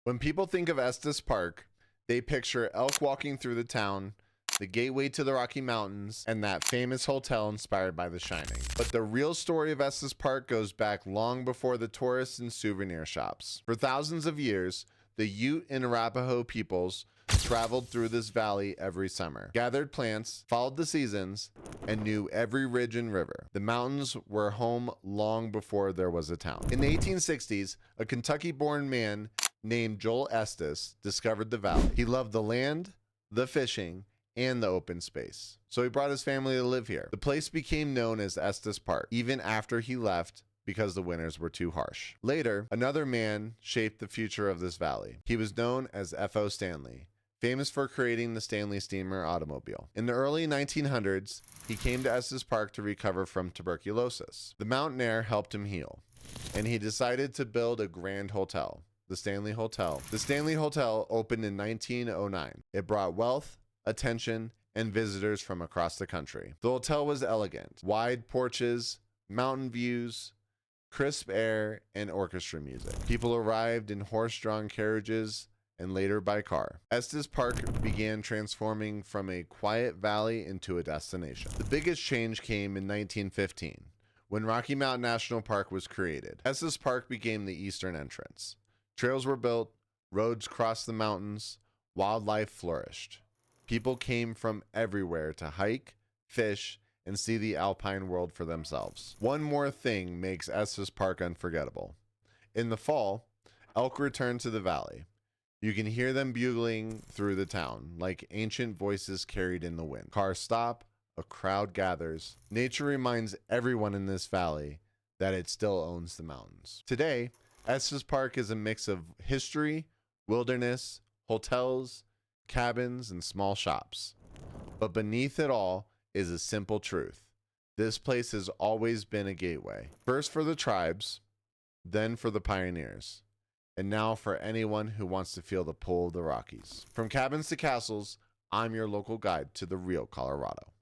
When people think of Estes Park, they picture elk walking through the town, the gateway to the Rocky Mountains, and that famous hotel inspired by The Shining. But the real story of Estes Park goes back long before the tourists and souvenir shops. For thousands of years, the Ute and Arapaho peoples traveled through this valley every summer, gathered plants, followed the seasons, and knew every ridge and river. The mountains were home long before there was a town. In the 1860s, a Kentucky-born man named Joel Estes discovered the valley. He loved the land, the fishing, and the open space. So he brought his family to live here. The place became known as Estes Park, even after he left because the winters were too harsh. Later, another man shaped the future of this valley. He was known as F.O. Stanley, famous for creating the Stanley Steamer automobile. In the early 1900s, he came to Estes Park to recover from tuberculosis. The mountain air helped him heal, and he decided to build a grand hotel, the Stanley Hotel. The Stanley Hotel opened in 1909. It brought wealth, attention, and visitors from across the country. The hotel was elegant, wide porches, mountain views, crisp air, and orchestra music. People arrived in horse-drawn carriages and later by car. Estes Park began transforming from a quiet valley into a destination. The biggest change came in 1915, when Rocky Mountain National Park was created. Estes Park became the eastern entrance. Trails were built, roads crossed the mountains, wildlife flourished. People came from everywhere to hike, fish, and see the alpine world for themselves. One more thing makes Estes Park unforgettable. In the fall, elk return to the valley. You can hear them bugling through the town, like ancient voices carried in the wind. Cars stop, a crowd gathers. Nature reminds everyone in this valley that it still owns the mountains. Today, Estes Park is a mix of history, wilderness, hotels, cabins, and small shops. But beneath it all is a simple truth. This place has always been a gateway. First for the tribes, then for the pioneers, and now for anyone who wants to feel the pull of the Rockies. From cabins to castles, I'm your local guide to the real Colorado.